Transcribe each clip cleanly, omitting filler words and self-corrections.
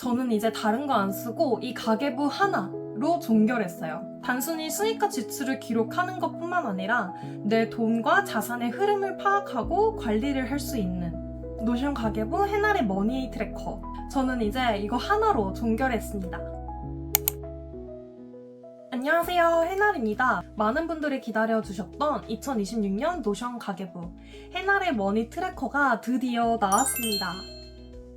저는 이제 다른 거 안 쓰고 이 가계부 하나로 종결했어요. 단순히 수익과 지출을 기록하는 것뿐만 아니라 내 돈과 자산의 흐름을 파악하고 관리를 할 수 있는 노션 가계부 해나래 머니 트래커. 저는 이제 이거 하나로 종결했습니다. 안녕하세요, 해나래입니다. 많은 분들이 기다려주셨던 2026년 노션 가계부 해나래 머니 트래커가 드디어 나왔습니다.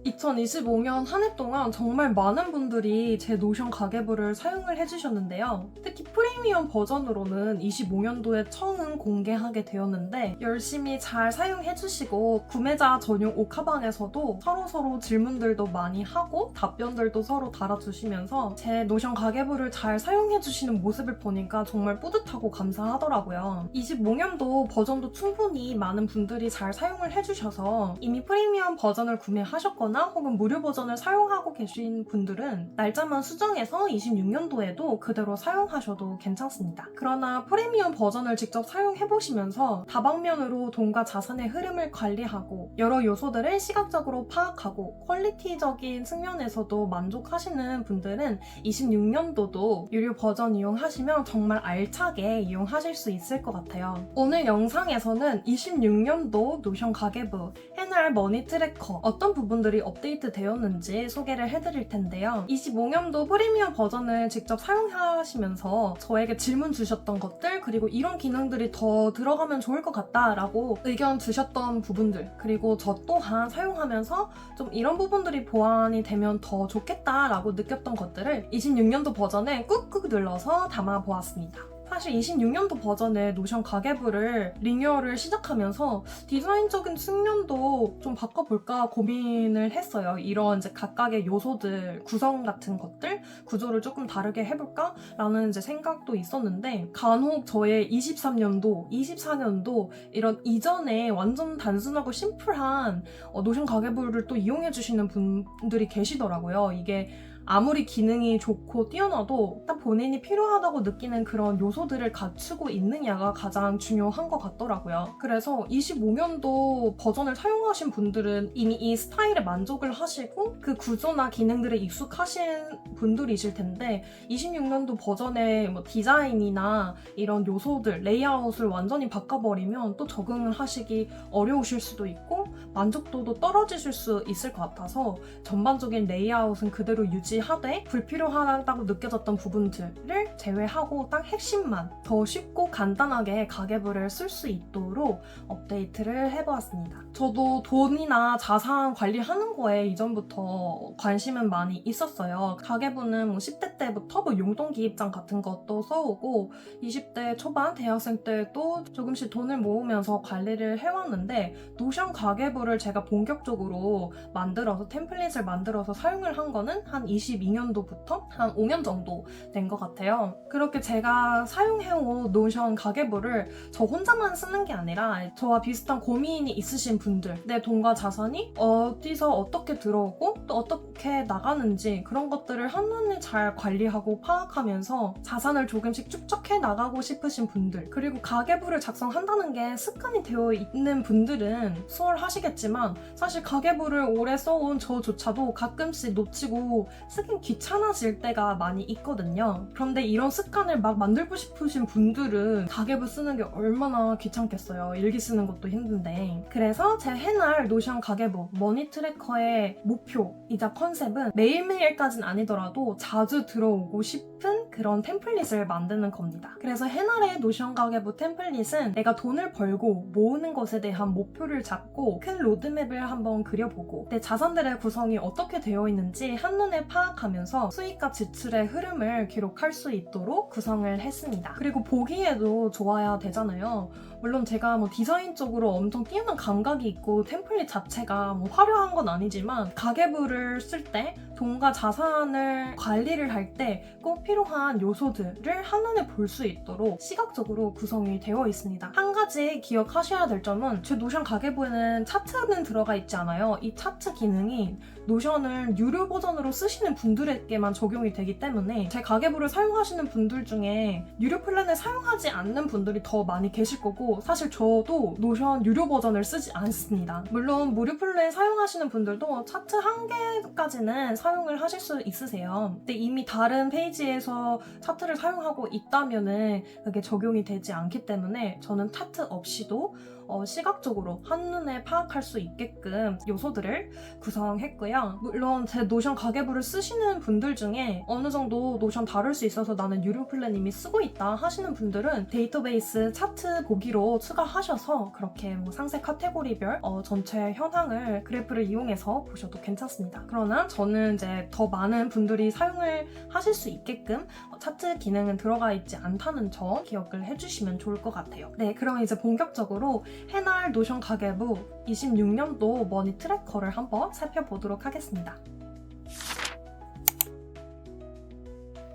2025년 한 해 동안 정말 많은 분들이 제 노션 가계부를 사용을 해주셨는데요. 특히 프리미엄 버전으로는 25년도에 처음 공개하게 되었는데 열심히 잘 사용해주시고 구매자 전용 옥하방에서도 서로 질문들도 많이 하고 답변들도 서로 달아주시면서 제 노션 가계부를 잘 사용해주시는 모습을 보니까 정말 뿌듯하고 감사하더라고요. 25년도 버전도 충분히 많은 분들이 잘 사용을 해주셔서 이미 프리미엄 버전을 구매하셨거나 혹은 무료 버전을 사용하고 계신 분들은 날짜만 수정해서 26년도에도 그대로 사용하셔도 괜찮습니다. 그러나 프리미엄 버전을 직접 사용해보시면서 다방면으로 돈과 자산의 흐름을 관리하고 여러 요소들을 시각적으로 파악하고 퀄리티적인 측면에서도 만족하시는 분들은 26년도도 유료 버전 이용하시면 정말 알차게 이용하실 수 있을 것 같아요. 오늘 영상에서는 26년도 노션 가계부 해나래 머니 트래커 어떤 부분들이 업데이트 되었는지 소개를 해드릴 텐데요. 25년도 프리미엄 버전을 직접 사용하시면서 저에게 질문 주셨던 것들, 그리고 이런 기능들이 더 들어가면 좋을 것 같다라고 의견 주셨던 부분들, 그리고 저 또한 사용하면서 좀 이런 부분들이 보완이 되면 더 좋겠다라고 느꼈던 것들을 26년도 버전에 꾹꾹 눌러서 담아보았습니다. 사실 26년도 버전의 노션 가계부를 리뉴얼을 시작하면서 디자인적인 측면도 좀 바꿔볼까 고민을 했어요. 이런 이제 각각의 요소들, 구성 같은 것들, 구조를 조금 다르게 해볼까? 라는 이제 생각도 있었는데 간혹 저의 23년도, 24년도 이런 이전에 완전 단순하고 심플한 노션 가계부를 또 이용해주시는 분들이 계시더라고요. 이게 아무리 기능이 좋고 뛰어나도 딱 본인이 필요하다고 느끼는 그런 요소들을 갖추고 있느냐가 가장 중요한 것 같더라고요. 그래서 25년도 버전을 사용하신 분들은 이미 이 스타일에 만족을 하시고 그 구조나 기능들에 익숙하신 분들이실 텐데 26년도 버전의 뭐 디자인이나 이런 요소들, 레이아웃을 완전히 바꿔버리면 또 적응을 하시기 어려우실 수도 있고 만족도도 떨어지실 수 있을 것 같아서 전반적인 레이아웃은 그대로 유지하되 불필요하다고 느껴졌던 부분들을 제외하고 딱 핵심만 더 쉽고 간단하게 가계부를 쓸 수 있도록 업데이트를 해보았습니다. 저도 돈이나 자산 관리하는 거에 이전부터 관심은 많이 있었어요. 가계부는 뭐 10대 때부터 뭐 용돈 기입장 같은 것도 써오고 20대 초반 대학생 때도 조금씩 돈을 모으면서 관리를 해왔는데 노션 가계부를 제가 본격적으로 만들어서 템플릿을 만들어서 사용을 한 거는 한 22년도부터 한 5년 정도 된 것 같아요. 그렇게 제가 사용해온 노션 가계부를 저 혼자만 쓰는 게 아니라 저와 비슷한 고민이 있으신 분들, 내 돈과 자산이 어디서 어떻게 들어오고 또 어떻게 나가는지 그런 것들을 한눈에 잘 관리하고 파악하면서 자산을 조금씩 축적해 나가고 싶으신 분들, 그리고 가계부를 작성한다는 게 습관이 되어 있는 분들은 수월하시겠지만 사실 가계부를 오래 써온 저조차도 가끔씩 놓치고 쓰긴 귀찮아질 때가 많이 있거든요. 그런데 이런 습관을 막 만들고 싶으신 분들은 가계부 쓰는 게 얼마나 귀찮겠어요. 일기 쓰는 것도 힘든데. 그래서 제 해날 노션 가계부 머니 트래커의 목표이자 컨셉은 매일매일까진 아니더라도 자주 들어오고 싶은 그런 템플릿을 만드는 겁니다. 그래서 해날의 노션 가계부 템플릿은 내가 돈을 벌고 모으는 것에 대한 목표를 잡고 큰 로드맵을 한번 그려보고 내 자산들의 구성이 어떻게 되어 있는지 한눈에 파악하면서 수익과 지출의 흐름을 기록할 수 있도록 구성을 했습니다. 그리고 보기에도 좋아야 되잖아요. 물론 제가 뭐 디자인적으로 엄청 뛰어난 감각이 있고 템플릿 자체가 뭐 화려한 건 아니지만 가계부를 쓸 때 돈과 자산을 관리를 할 때 꼭 필요한 요소들을 한눈에 볼 수 있도록 시각적으로 구성이 되어 있습니다. 한 가지 기억하셔야 될 점은 제 노션 가계부에는 차트는 들어가 있지 않아요. 이 차트 기능이 노션을 유료 버전으로 쓰시는 분들에게만 적용이 되기 때문에 제 가계부를 사용하시는 분들 중에 유료 플랜을 사용하지 않는 분들이 더 많이 계실 거고 그리고 사실 저도 노션 유료 버전을 쓰지 않습니다. 물론 무료 플랜 사용하시는 분들도 차트 한 개까지는 사용을 하실 수 있으세요. 근데 이미 다른 페이지에서 차트를 사용하고 있다면은 그게 적용이 되지 않기 때문에 저는 차트 없이도 시각적으로 한눈에 파악할 수 있게끔 요소들을 구성했고요. 물론 제 노션 가계부를 쓰시는 분들 중에 어느 정도 노션 다룰 수 있어서 나는 유료 플랜 이미 쓰고 있다 하시는 분들은 데이터베이스 차트 보기로 추가하셔서 그렇게 뭐 상세 카테고리별 전체 현황을 그래프를 이용해서 보셔도 괜찮습니다. 그러나 저는 이제 더 많은 분들이 사용을 하실 수 있게끔 차트 기능은 들어가 있지 않다는 점 기억을 해주시면 좋을 것 같아요. 네, 그럼 이제 본격적으로 해날 노션 가계부 26년도 머니 트래커를 한번 살펴보도록 하겠습니다.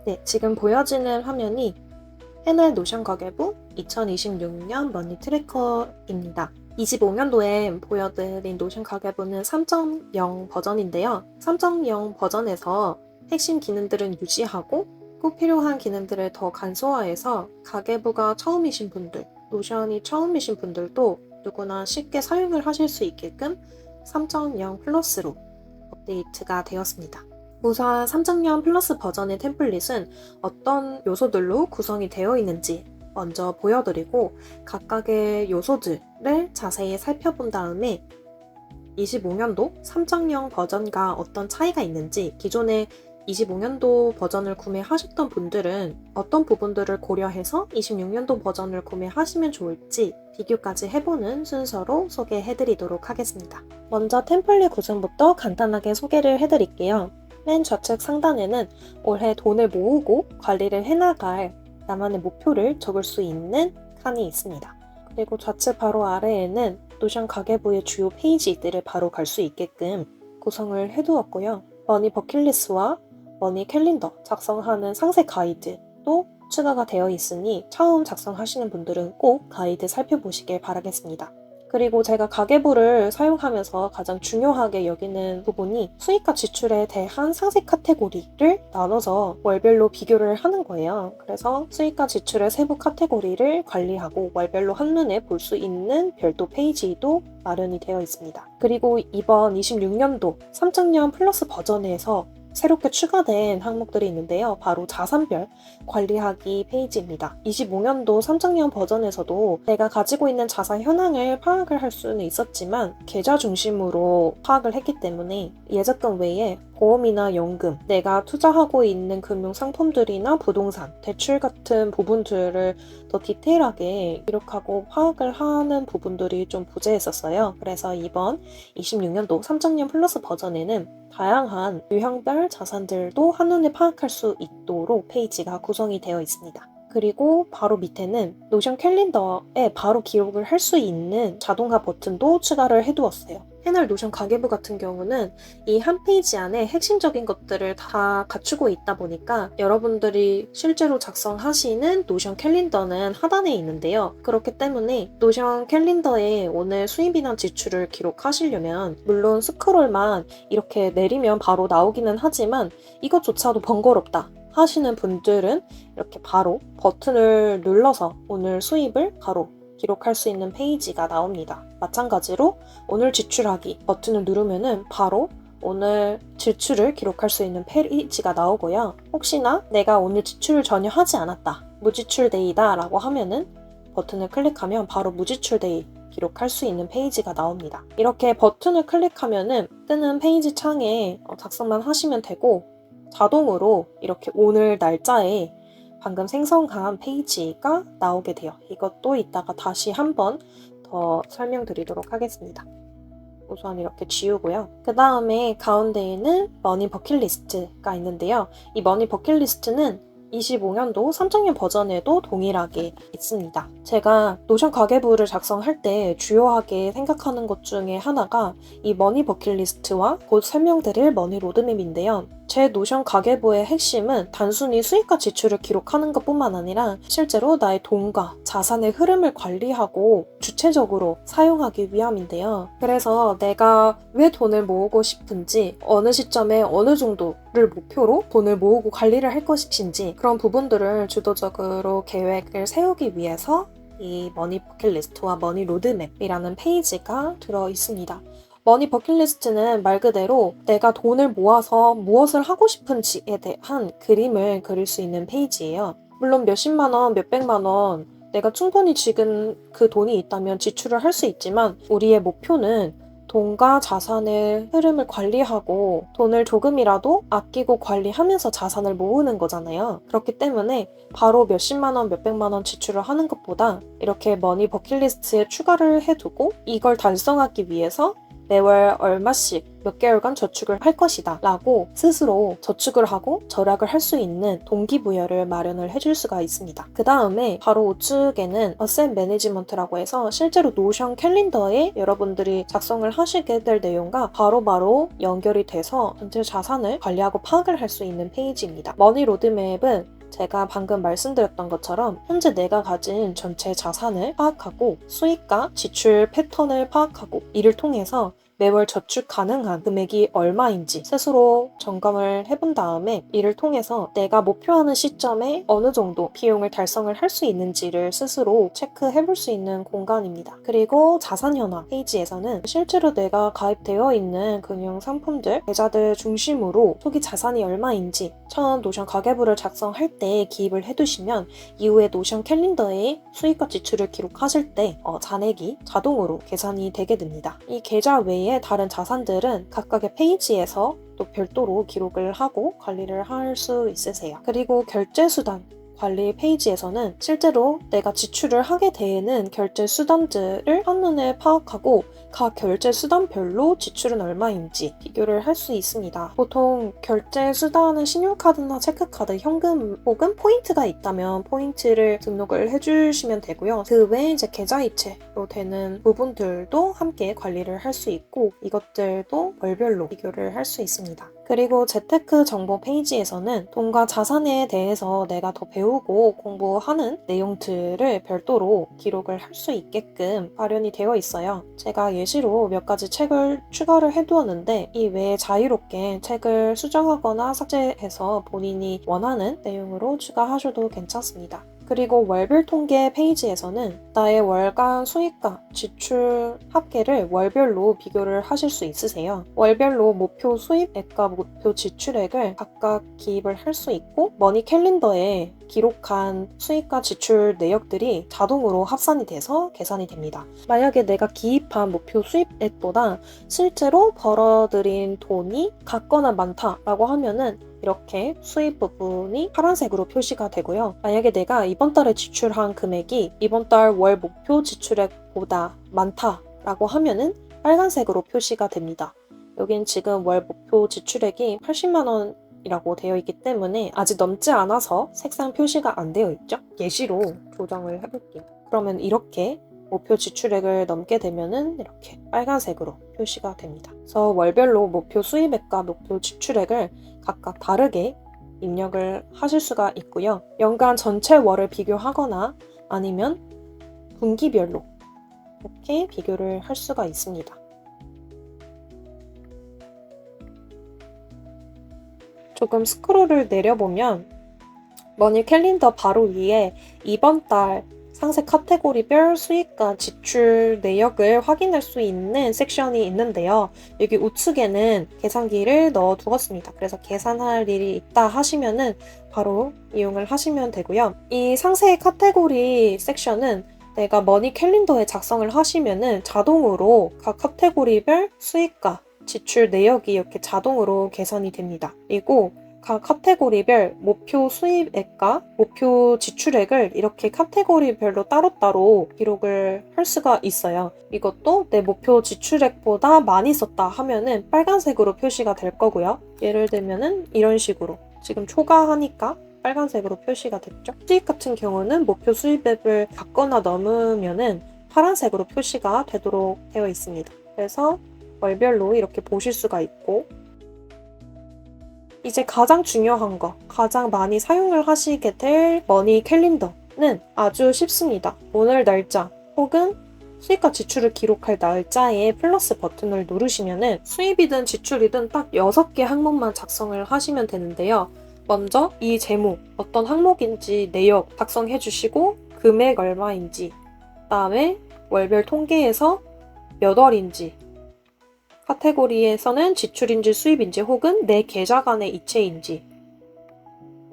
네, 지금 보여지는 화면이 해날 노션 가계부 2026년 머니 트래커입니다. 25년도에 보여드린 노션 가계부는 3.0 버전인데요. 3.0 버전에서 핵심 기능들은 유지하고 꼭 필요한 기능들을 더 간소화해서 가계부가 처음이신 분들, 노션이 처음이신 분들도 누구나 쉽게 사용을 하실 수 있게끔 3.0 플러스로 업데이트가 되었습니다. 우선 3.0 플러스 버전의 템플릿은 어떤 요소들로 구성이 되어 있는지 먼저 보여드리고 각각의 요소들을 자세히 살펴본 다음에 25년도 3.0 버전과 어떤 차이가 있는지, 기존의 25년도 버전을 구매하셨던 분들은 어떤 부분들을 고려해서 26년도 버전을 구매하시면 좋을지 비교까지 해보는 순서로 소개해드리도록 하겠습니다. 먼저 템플릿 구성부터 간단하게 소개를 해드릴게요. 맨 좌측 상단에는 올해 돈을 모으고 관리를 해나갈 나만의 목표를 적을 수 있는 칸이 있습니다. 그리고 좌측 바로 아래에는 노션 가계부의 주요 페이지들을 바로 갈 수 있게끔 구성을 해두었고요. 머니 버킷리스트와 머니 캘린더 작성하는 상세 가이드도 추가가 되어 있으니 처음 작성하시는 분들은 꼭 가이드 살펴보시길 바라겠습니다. 그리고 제가 가계부를 사용하면서 가장 중요하게 여기는 부분이 수익과 지출에 대한 상세 카테고리를 나눠서 월별로 비교를 하는 거예요. 그래서 수익과 지출의 세부 카테고리를 관리하고 월별로 한눈에 볼 수 있는 별도 페이지도 마련이 되어 있습니다. 그리고 이번 26년도 3.0 플러스 버전에서 새롭게 추가된 항목들이 있는데요. 바로 자산별 관리하기 페이지입니다. 25년도 3.0 버전에서도 내가 가지고 있는 자산 현황을 파악을 할 수는 있었지만 계좌 중심으로 파악을 했기 때문에 예적금 외에 보험이나 연금, 내가 투자하고 있는 금융 상품들이나 부동산, 대출 같은 부분들을 더 디테일하게 기록하고 파악을 하는 부분들이 좀 부재했었어요. 그래서 이번 26년도 3.0 플러스 버전에는 다양한 유형별 자산들도 한눈에 파악할 수 있도록 페이지가 구성이 되어 있습니다. 그리고 바로 밑에는 노션 캘린더에 바로 기록을 할 수 있는 자동화 버튼도 추가를 해두었어요. 해날 노션 가계부 같은 경우는 이 한 페이지 안에 핵심적인 것들을 다 갖추고 있다 보니까 여러분들이 실제로 작성하시는 노션 캘린더는 하단에 있는데요. 그렇기 때문에 노션 캘린더에 오늘 수입이나 지출을 기록하시려면 물론 스크롤만 이렇게 내리면 바로 나오기는 하지만 이것조차도 번거롭다 하시는 분들은 이렇게 바로 버튼을 눌러서 오늘 수입을 바로 기록할 수 있는 페이지가 나옵니다. 마찬가지로 오늘 지출하기 버튼을 누르면은 바로 오늘 지출을 기록할 수 있는 페이지가 나오고요. 혹시나 내가 오늘 지출을 전혀 하지 않았다, 무지출 데이다 라고 하면은 버튼을 클릭하면 바로 무지출 데이 기록할 수 있는 페이지가 나옵니다. 이렇게 버튼을 클릭하면은 뜨는 페이지 창에 작성만 하시면 되고 자동으로 이렇게 오늘 날짜에 방금 생성한 페이지가 나오게 돼요. 이것도 이따가 다시 한번 더 설명드리도록 하겠습니다. 우선 이렇게 지우고요. 그 다음에 가운데에는 머니 버킷리스트가 있는데요. 이 머니 버킷리스트는 25년도 3.0 버전에도 동일하게 있습니다. 제가 노션 가계부를 작성할 때 주요하게 생각하는 것 중에 하나가 이 머니 버킷리스트와 곧 설명드릴 머니 로드맵인데요. 제 노션 가계부의 핵심은 단순히 수익과 지출을 기록하는 것뿐만 아니라 실제로 나의 돈과 자산의 흐름을 관리하고 주체적으로 사용하기 위함인데요. 그래서 내가 왜 돈을 모으고 싶은지, 어느 시점에 어느 정도를 목표로 돈을 모으고 관리를 할 것인지 그런 부분들을 주도적으로 계획을 세우기 위해서 이 머니 버킷리스트와 머니 로드맵이라는 페이지가 들어 있습니다. 머니 버킷리스트는 말 그대로 내가 돈을 모아서 무엇을 하고 싶은지에 대한 그림을 그릴 수 있는 페이지예요. 물론 몇십만 원, 몇백만 원 내가 충분히 지금 그 돈이 있다면 지출을 할 수 있지만 우리의 목표는 돈과 자산의 흐름을 관리하고 돈을 조금이라도 아끼고 관리하면서 자산을 모으는 거잖아요. 그렇기 때문에 바로 몇십만 원, 몇백만 원 지출을 하는 것보다 이렇게 머니 버킷리스트에 추가를 해두고 이걸 달성하기 위해서 매월 얼마씩 몇 개월간 저축을 할 것이다 라고 스스로 저축을 하고 절약을 할 수 있는 동기부여를 마련을 해줄 수가 있습니다. 그 다음에 바로 우측에는 어셋 매니지먼트라고 해서 실제로 노션 캘린더에 여러분들이 작성을 하시게 될 내용과 바로바로 연결이 돼서 전체 자산을 관리하고 파악을 할 수 있는 페이지입니다. 머니 로드맵은 제가 방금 말씀드렸던 것처럼 현재 내가 가진 전체 자산을 파악하고 수익과 지출 패턴을 파악하고 이를 통해서 매월 저축 가능한 금액이 얼마인지 스스로 점검을 해본 다음에 이를 통해서 내가 목표하는 시점에 어느 정도 비용을 달성을 할 수 있는지를 스스로 체크해 볼 수 있는 공간입니다. 그리고 자산 현황 페이지에서는 실제로 내가 가입되어 있는 금융 상품들, 계좌들 중심으로 초기 자산이 얼마인지 처음 노션 가계부를 작성할 때 기입을 해두시면 이후에 노션 캘린더에 수익과 지출을 기록하실 때 잔액이 자동으로 계산이 되게 됩니다. 이 계좌 외에 다른 자산들은 각각의 페이지에서 또 별도로 기록을 하고 관리를 할 수 있으세요. 그리고 결제수단 관리 페이지에서는 실제로 내가 지출을 하게 되는 결제 수단들을 한눈에 파악하고 각 결제 수단별로 지출은 얼마인지 비교를 할 수 있습니다. 보통 결제 수단은 신용카드나 체크카드, 현금 혹은 포인트가 있다면 포인트를 등록을 해주시면 되고요. 그 외에 이제 계좌이체로 되는 부분들도 함께 관리를 할 수 있고 이것들도 월별로 비교를 할 수 있습니다. 그리고 재테크 정보 페이지에서는 돈과 자산에 대해서 내가 더 배우고 공부하는 내용들을 별도로 기록을 할 수 있게끔 마련이 되어 있어요. 제가 예시로 몇 가지 책을 추가를 해두었는데 이 외에 자유롭게 책을 수정하거나 삭제해서 본인이 원하는 내용으로 추가하셔도 괜찮습니다. 그리고 월별 통계 페이지에서는 나의 월간 수익과 지출 합계를 월별로 비교를 하실 수 있으세요. 월별로 목표 수입액과 목표 지출액을 각각 기입을 할 수 있고 머니 캘린더에 기록한 수익과 지출 내역들이 자동으로 합산이 돼서 계산이 됩니다. 만약에 내가 기입한 목표 수입액보다 실제로 벌어들인 돈이 같거나 많다라고 하면은 이렇게 수입 부분이 파란색으로 표시가 되고요. 만약에 내가 이번 달에 지출한 금액이 이번 달 월 목표 지출액보다 많다라고 하면은 빨간색으로 표시가 됩니다. 여긴 지금 월 목표 지출액이 80만 원이라고 되어 있기 때문에 아직 넘지 않아서 색상 표시가 안 되어 있죠. 예시로 조정을 해볼게요. 그러면 이렇게 목표 지출액을 넘게 되면은 이렇게 빨간색으로 표시가 됩니다. 그래서 월별로 목표 수입액과 목표 지출액을 각각 다르게 입력을 하실 수가 있고요. 연간 전체 월을 비교하거나 아니면 분기별로 이렇게 비교를 할 수가 있습니다. 조금 스크롤을 내려보면 머니 캘린더 바로 위에 이번 달 상세 카테고리별 수익과 지출 내역을 확인할 수 있는 섹션이 있는데요. 여기 우측에는 계산기를 넣어 두었습니다. 그래서 계산할 일이 있다 하시면은 바로 이용을 하시면 되고요. 이 상세 카테고리 섹션은 내가 머니 캘린더에 작성을 하시면은 자동으로 각 카테고리별 수익과 지출 내역이 이렇게 자동으로 계산이 됩니다. 그리고 각 카테고리별 목표 수입액과 목표 지출액을 이렇게 카테고리별로 따로따로 기록을 할 수가 있어요. 이것도 내 목표 지출액보다 많이 썼다 하면은 빨간색으로 표시가 될 거고요. 예를 들면은 이런 식으로 지금 초과하니까 빨간색으로 표시가 됐죠. 수익 같은 경우는 목표 수입액을 받거나 넘으면은 파란색으로 표시가 되도록 되어 있습니다. 그래서 월별로 이렇게 보실 수가 있고 이제 가장 중요한 거, 가장 많이 사용을 하시게 될 머니 캘린더는 아주 쉽습니다. 오늘 날짜 혹은 수입과 지출을 기록할 날짜에 플러스 버튼을 누르시면은 수입이든 지출이든 딱 6개 항목만 작성을 하시면 되는데요. 먼저 이 제목, 어떤 항목인지 내역 작성해 주시고 금액 얼마인지 다음에 월별 통계에서 몇 월인지, 카테고리에서는 지출인지 수입인지 혹은 내 계좌 간의 이체인지,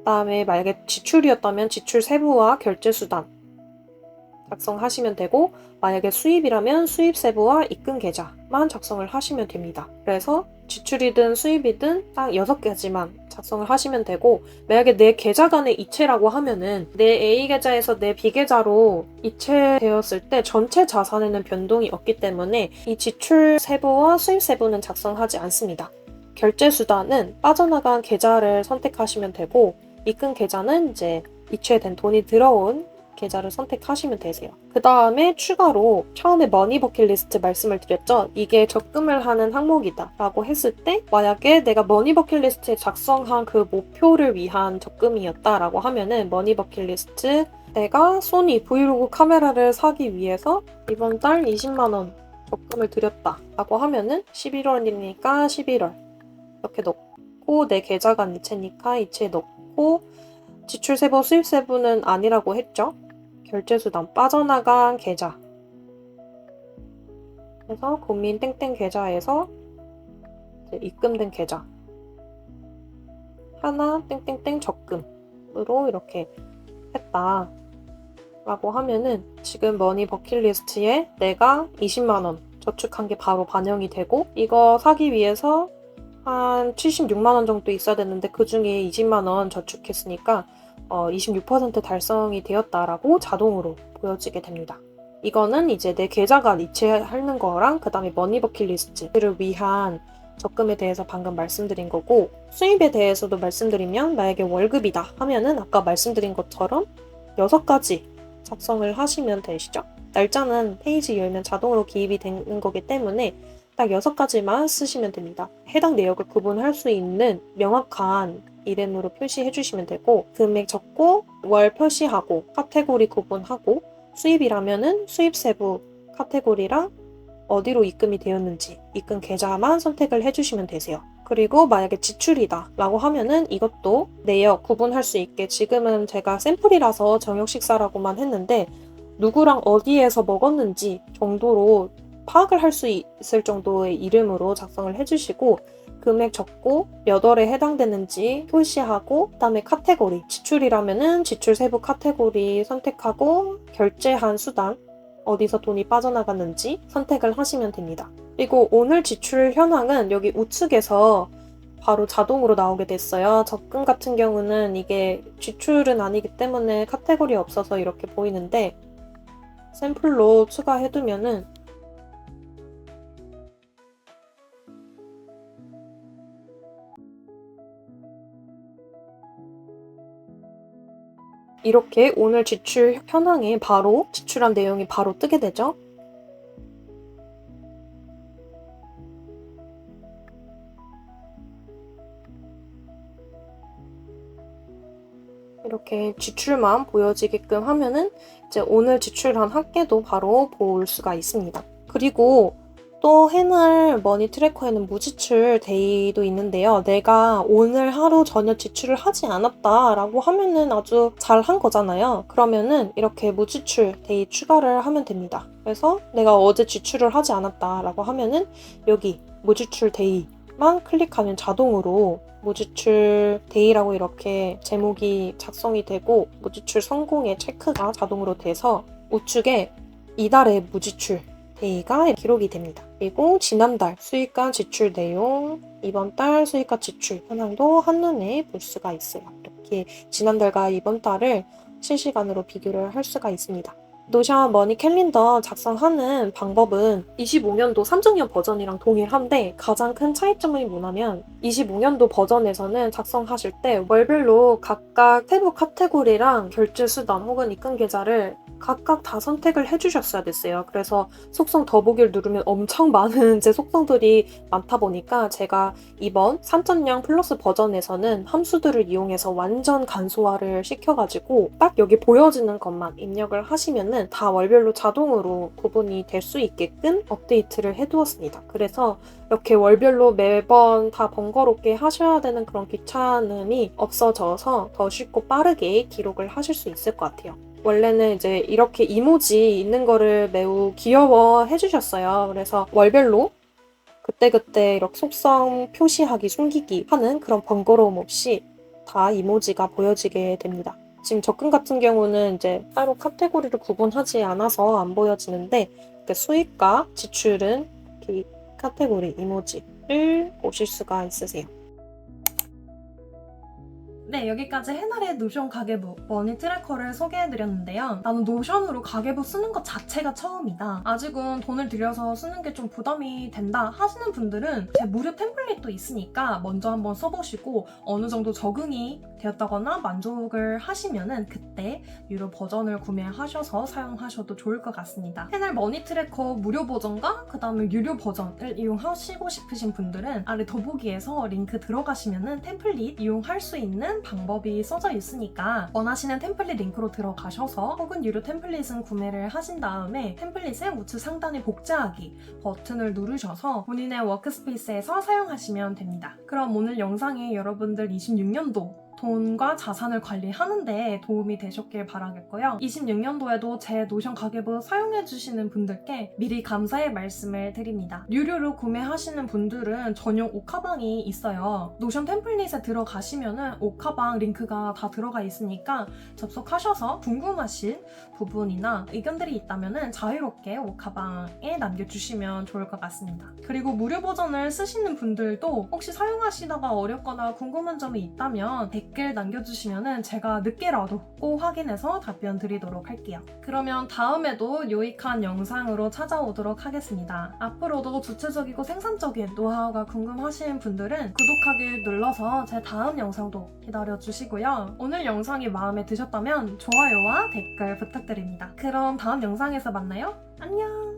다음에 만약에 지출이었다면 지출 세부와 결제 수단 작성하시면 되고, 만약에 수입이라면 수입 세부와 입금 계좌만 작성을 하시면 됩니다. 그래서 지출이든 수입이든 딱 6가지만 작성을 하시면 되고, 만약에 내 계좌 간의 이체라고 하면은 내 A 계좌에서 내 B 계좌로 이체되었을 때 전체 자산에는 변동이 없기 때문에 이 지출 세부와 수입 세부는 작성하지 않습니다. 결제 수단은 빠져나간 계좌를 선택하시면 되고, 입금 계좌는 이제 이체된 돈이 들어온 계좌를 선택하시면 되세요. 그 다음에 추가로 처음에 머니 버킷리스트 말씀을 드렸죠. 이게 적금을 하는 항목이다 라고 했을 때, 만약에 내가 머니 버킷리스트에 작성한 그 목표를 위한 적금이었다 라고 하면은 머니 버킷리스트 내가 소니 브이로그 카메라를 사기 위해서 이번 달 20만원 적금을 들였다 라고 하면은 11월이니까 11월 이렇게 넣고, 내 계좌 간 이체니까 이체 넣고, 지출 세부, 수입 세부는 아니라고 했죠. 결제수단 빠져나간 계좌. 그래서 국민 땡땡 계좌에서 입금된 계좌. 하나 땡땡땡 적금으로 이렇게 했다 라고 하면은 지금 머니 버킷리스트에 내가 20만원 저축한 게 바로 반영이 되고, 이거 사기 위해서 한 76만원 정도 있어야 되는데 그 중에 20만원 저축했으니까 26% 달성이 되었다라고 자동으로 보여지게 됩니다. 이거는 이제 내 계좌가 이체하는 거랑 그 다음에 머니 버킷리스트를 위한 적금에 대해서 방금 말씀드린 거고, 수입에 대해서도 말씀드리면 만약에 월급이다 하면은 아까 말씀드린 것처럼 6가지 작성을 하시면 되시죠? 날짜는 페이지 열면 자동으로 기입이 되는 거기 때문에 딱 6가지만 쓰시면 됩니다. 해당 내역을 구분할 수 있는 명확한 이름으로 표시해 주시면 되고, 금액 적고 월 표시하고 카테고리 구분하고, 수입이라면은 수입 세부 카테고리랑 어디로 입금이 되었는지 입금 계좌만 선택을 해주시면 되세요. 그리고 만약에 지출이다 라고 하면은 이것도 내역 구분할 수 있게, 지금은 제가 샘플이라서 저녁 식사라고만 했는데 누구랑 어디에서 먹었는지 정도로 파악을 할 수 있을 정도의 이름으로 작성을 해주시고, 금액 적고 몇 월에 해당되는지 표시하고, 그다음에 카테고리, 지출이라면은 지출 세부 카테고리 선택하고, 결제한 수단, 어디서 돈이 빠져나갔는지 선택을 하시면 됩니다. 그리고 오늘 지출 현황은 여기 우측에서 바로 자동으로 나오게 됐어요. 적금 같은 경우는 이게 지출은 아니기 때문에 카테고리 없어서 이렇게 보이는데, 샘플로 추가해두면은 이렇게 오늘 지출 현황에 바로 지출한 내용이 바로 뜨게 되죠. 이렇게 지출만 보여지게끔 하면은 이제 오늘 지출한 합계도 바로 볼 수가 있습니다. 그리고 또 해날 머니 트래커에는 무지출 데이도 있는데요. 내가 오늘 하루 전혀 지출을 하지 않았다 라고 하면은 아주 잘한 거잖아요. 그러면은 이렇게 무지출 데이 추가를 하면 됩니다. 그래서 내가 어제 지출을 하지 않았다 라고 하면은 여기 무지출 데이만 클릭하면 자동으로 무지출 데이라고 이렇게 제목이 작성이 되고, 무지출 성공의 체크가 자동으로 돼서 우측에 이달의 무지출 데이가 기록이 됩니다. 그리고 지난달 수익과 지출 내용, 이번 달 수익과 지출 현황도 한눈에 볼 수가 있어요. 이렇게 지난달과 이번 달을 실시간으로 비교를 할 수가 있습니다. 노션 머니 캘린더 작성하는 방법은 25년도 3정년 버전이랑 동일한데, 가장 큰 차이점이 뭐냐면 25년도 버전에서는 작성하실 때 월별로 각각 세부 카테고리랑 결제 수단 혹은 입금 계좌를 각각 다 선택을 해주셨어야 됐어요. 그래서 속성 더보기를 누르면 엄청 많은 제 속성들이 많다 보니까 제가 이번 3.0 플러스 버전에서는 함수들을 이용해서 완전 간소화를 시켜가지고 딱 여기 보여지는 것만 입력을 하시면은 다 월별로 자동으로 구분이 될 수 있게끔 업데이트를 해두었습니다. 그래서 이렇게 월별로 매번 다 번거롭게 하셔야 되는 그런 귀찮음이 없어져서 더 쉽고 빠르게 기록을 하실 수 있을 것 같아요. 원래는 이제 이렇게 이모지 있는 거를 매우 귀여워해 주셨어요. 그래서 월별로 그때그때 이렇게 속성 표시하기, 숨기기 하는 그런 번거로움 없이 다 이모지가 보여지게 됩니다. 지금 적금 같은 경우는 이제 따로 카테고리를 구분하지 않아서 안 보여지는데 수입과 지출은 이 카테고리 이모지를 보실 수가 있으세요. 네, 여기까지 해나의 노션 가계부 머니 트래커를 소개해드렸는데요. 나는 노션으로 가계부 쓰는 것 자체가 처음이다. 아직은 돈을 들여서 쓰는 게 좀 부담이 된다 하시는 분들은 제 무료 템플릿도 있으니까 먼저 한번 써보시고 어느 정도 적응이 되었다거나 만족을 하시면은 그때 유료 버전을 구매하셔서 사용하셔도 좋을 것 같습니다. 해날 머니 트래커 무료 버전과 그 다음에 유료 버전을 이용하시고 싶으신 분들은 아래 더보기에서 링크 들어가시면은 템플릿 이용할 수 있는 방법이 써져 있으니까 원하시는 템플릿 링크로 들어가셔서 혹은 유료 템플릿은 구매를 하신 다음에 템플릿의 우측 상단의 복제하기 버튼을 누르셔서 본인의 워크스페이스에서 사용하시면 됩니다. 그럼 오늘 영상이 여러분들 26년도 돈과 자산을 관리하는데 도움이 되셨길 바라겠고요. 26년도에도 제 노션 가계부 사용해주시는 분들께 미리 감사의 말씀을 드립니다. 유료로 구매하시는 분들은 전용 옥카방이 있어요. 노션 템플릿에 들어가시면은 옥카방 링크가 다 들어가 있으니까 접속하셔서 궁금하신 부분이나 의견들이 있다면은 자유롭게 옥카방에 남겨주시면 좋을 것 같습니다. 그리고 무료 버전을 쓰시는 분들도 혹시 사용하시다가 어렵거나 궁금한 점이 있다면 댓글 남겨주시면은 제가 늦게라도 꼭 확인해서 답변 드리도록 할게요. 그러면 다음에도 유익한 영상으로 찾아오도록 하겠습니다. 앞으로도 구체적이고 생산적인 노하우가 궁금하신 분들은 구독하기 눌러서 제 다음 영상도 기다려주시고요. 오늘 영상이 마음에 드셨다면 좋아요와 댓글 부탁드립니다. 그럼 다음 영상에서 만나요. 안녕!